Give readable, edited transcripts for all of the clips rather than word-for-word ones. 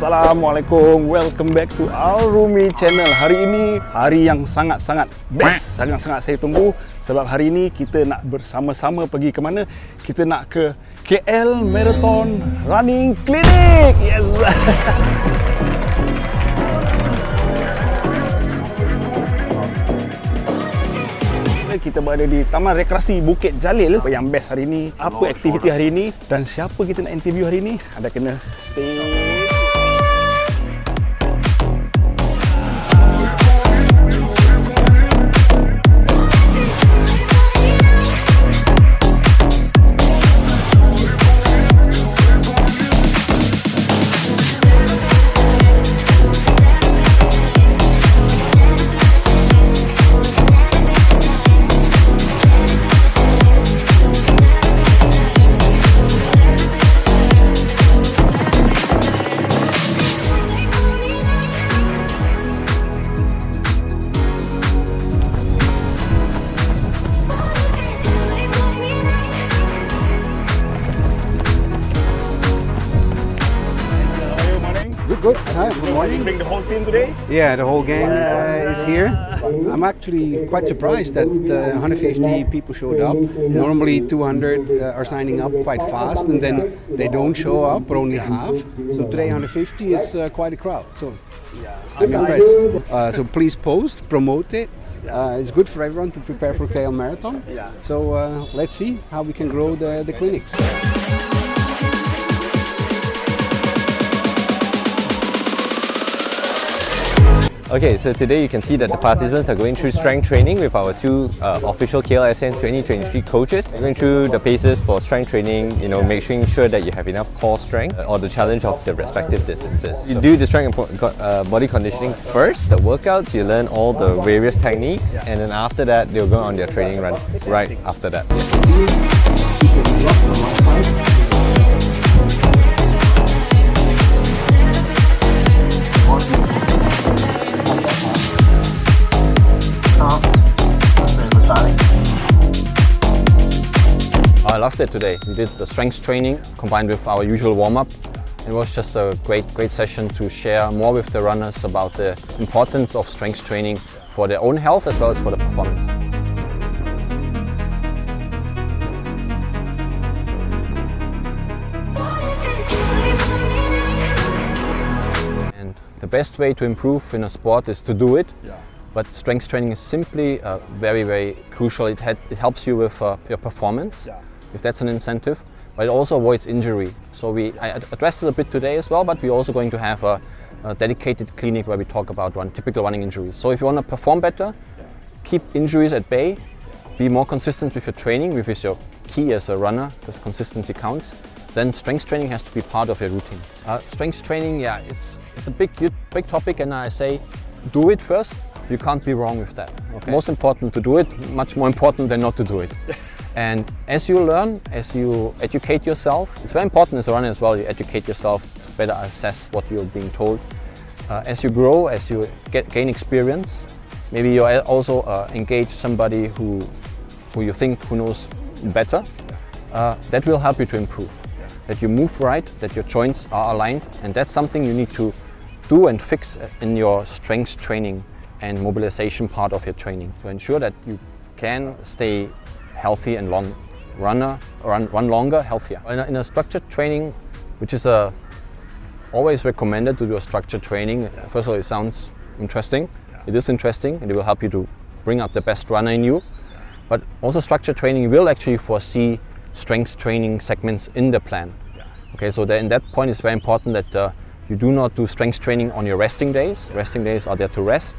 Assalamualaikum, welcome back to our RUMIE channel. Hari ini hari yang sangat-sangat best, sangat-sangat saya tunggu. Sebab hari ini kita nak bersama-sama pergi ke mana? Kita nak ke KL Marathon Running Clinic. Yes. Kita berada di Taman Rekreasi Bukit Jalil. Apa yang best hari ini? Apa aktiviti hari ini? Dan siapa kita nak interview hari ini? Ada kena stay. Good. Hi, good morning. You bring the whole team today? Yeah, the whole gang is here. I'm actually quite surprised that 150 people showed up. Normally 200 are signing up quite fast and then they don't show up, or only half. So today 150 is quite a crowd. So I'm impressed. So please post, promote it. It's good for everyone to prepare for KL Marathon. So let's see how we can grow the clinics. Okay, so today you can see that the participants are going through strength training with our two official KLSCM 2023 coaches. Going through the paces for strength training, making sure that you have enough core strength or the challenge of the respective distances. You do the strength and body conditioning first, the workouts, you learn all the various techniques, and then after that they'll go on their training run right after that. I loved it today. We did the strength training combined with our usual warm-up. It was just a great session to share more with the runners about the importance of strength training for their own health as well as for the performance. And the best way to improve in a sport is to do it. But strength training is simply very crucial. It helps you with your performance, if that's an incentive, but it also avoids injury. So I addressed it a bit today as well, but we're also going to have a dedicated clinic where we talk about typical running injuries. So if you want to perform better, keep injuries at bay, be more consistent with your training, which is your key as a runner, because consistency counts, then strength training has to be part of your routine. Strength training, it's a big topic, and I say do it first. You can't be wrong with that. Okay. Most important to do it, much more important than not to do it. And as you learn, as you educate yourself, it's very important as a runner as well, you educate yourself to better assess what you're being told. As you grow, as you gain experience, maybe you also engage somebody who you think who knows better. That will help you to improve. That you move right, that your joints are aligned, and that's something you need to do and fix in your strength training and mobilization part of your training to ensure that you can stay healthy and run longer, healthier. In a structured training, which is always recommended to do a structured training, first of all, it sounds interesting. It is interesting, and it will help you to bring out the best runner in you. But also structured training will actually foresee strength training segments in the plan. Okay, so in that point, it's very important that you do not do strength training on your resting days. Resting days are there to rest.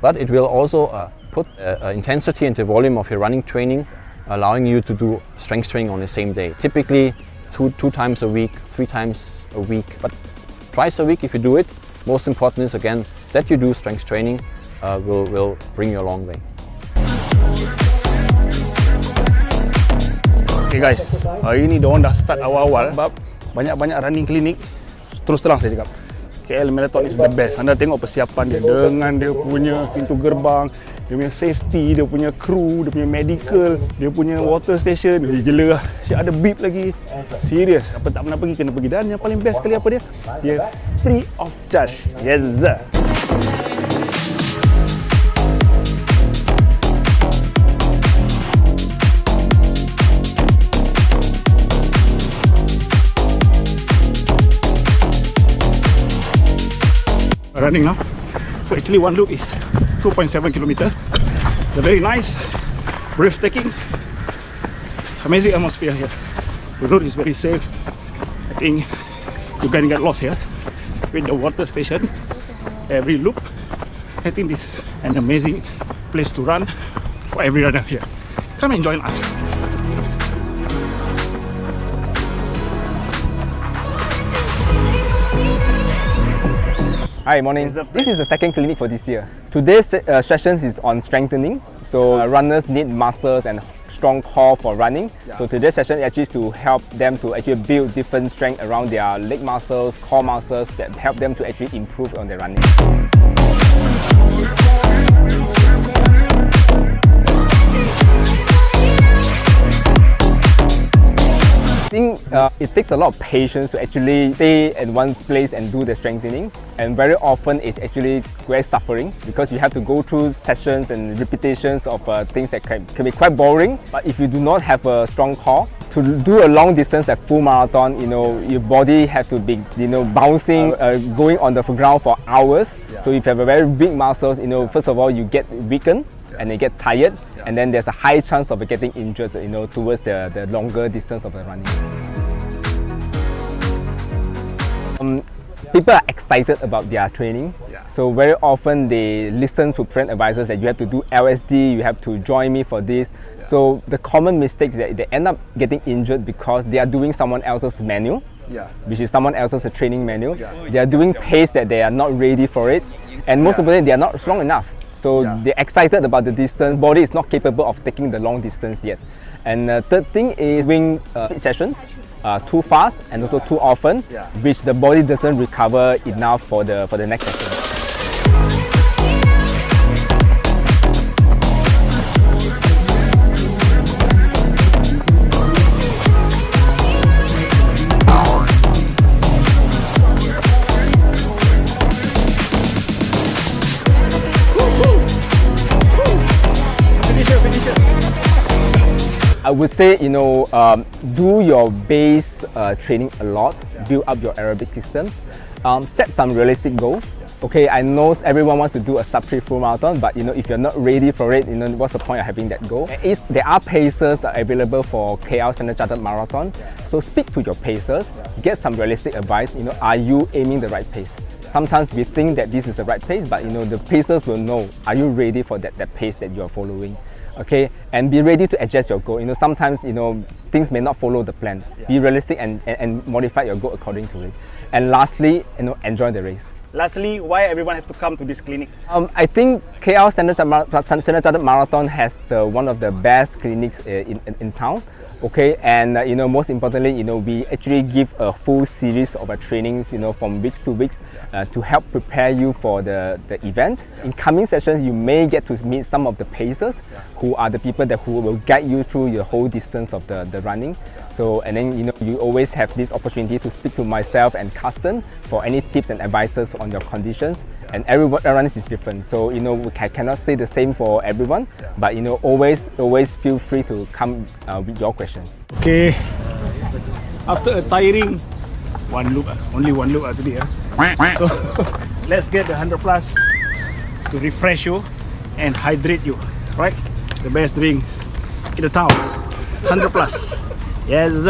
But it will also put intensity and the volume of your running training, allowing you to do strength training on the same day. Typically two times a week, 3 times a week, but twice a week if you do it. Most important is again that you do strength training will bring you a long way. Okay guys, hari ni diorang dah start awal-awal sebab banyak-banyak running clinic. Terus terang saya cakap, KL Marathon is the best. Anda tengok persiapan dia dengan dia punya pintu gerbang, dia punya safety, dia punya crew, dia punya medical, dia punya water station. Gila lah. Si ada beep lagi. Serius. Apa tak pernah pergi kena pergi. Dan yang paling best sekali apa dia? Dia free of charge. Yes sir. Running now. So actually one loop is 2.7 km. They're very nice, breathtaking, amazing atmosphere here. The road is very safe. I think you can get lost here with the water station. Every loop, I think this is an amazing place to run for every runner here. Come and join us. Hi, morning. This is the second clinic for this year. Today's session is on strengthening. So runners need muscles and strong core for running. So today's session is actually to help them to actually build different strength around their leg muscles, core muscles that help them to actually improve on their running. I think it takes a lot of patience to actually stay in one place and do the strengthening, and very often it's actually very suffering because you have to go through sessions and repetitions of things that can be quite boring. But if you do not have a strong core, to do a long distance like full marathon, your body has to be bouncing, going on the ground for hours. So if you have a very big muscles, first of all you get weakened and they get tired, and then there's a high chance of getting injured, towards the longer distance of the running. People are excited about their training, so very often they listen to training advisors that you have to do LSD, you have to join me for this. So the common mistakes that they end up getting injured because they are doing someone else's manual, which is someone else's training manual. They are doing pace that they are not ready for it, and most of them they are not strong enough. So they're excited about the distance, body is not capable of taking the long distance yet. And third thing is doing sessions too fast and also too often, which the body doesn't recover enough for the next session. I would say, do your base training a lot, build up your aerobic system, set some realistic goals. Okay, I know everyone wants to do a sub-3 full marathon, but if you're not ready for it, what's the point of having that goal? There are pacers available for KL Standard Chartered Marathon, so speak to your pacers, get some realistic advice. Are you aiming the right pace? Sometimes we think that this is the right pace, but the pacers will know, are you ready for that pace that you are following? Okay, and be ready to adjust your goal. Sometimes things may not follow the plan. Be realistic and modify your goal according to it. And lastly, enjoy the race. Lastly, why everyone have to come to this clinic? I think KL Standard Chartered Marathon has one of the best clinics in town. Okay, and most importantly, we actually give a full series of trainings, from weeks to weeks, to help prepare you for the event. In coming sessions, you may get to meet some of the pacers, who are the people who will guide you through the whole distance of the running. So, and then you always have this opportunity to speak to myself and Carsten for any tips and advices on your conditions. And everyone is different, so I cannot say the same for everyone, but always feel free to come with your questions. Okay, after a tiring one loop, only one loop today. So let's get the 100 plus to refresh you and hydrate you, right? The best drink in the town, 100 plus. Yes.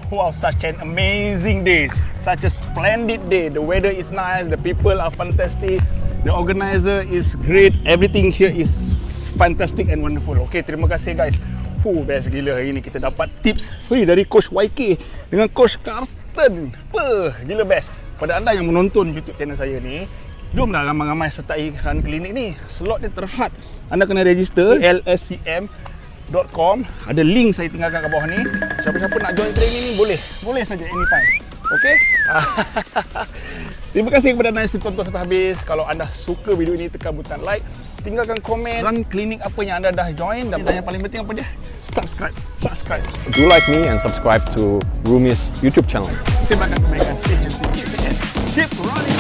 Wow, such an amazing day, such a splendid day. The weather is nice, the people are fantastic, the organizer is great, everything here is fantastic and wonderful. Okay, terima kasih guys. Best gila hari ni kita dapat tips free dari Coach YK dengan Coach instant. Gila best. Pada anda yang menonton YouTube channel saya ni, jomlah ramai-ramai sertai run klinik ni. Slot dia terhad. Anda kena register KLSCM.com. Ada link saya tinggalkan kat bawah ni. Siapa-siapa nak join training ni boleh. Boleh saja anytime. Okey? Terima kasih kepada anda yang sudah tonton sampai habis. Kalau anda suka video ini, tekan butang like, tinggalkan komen run klinik apa yang anda dah join, dan yang paling penting apa dia? Subscribe. Do like me and subscribe to RUMIE's YouTube channel. Sebarkan kebaikan. Stay healthy, keep fit, keep running.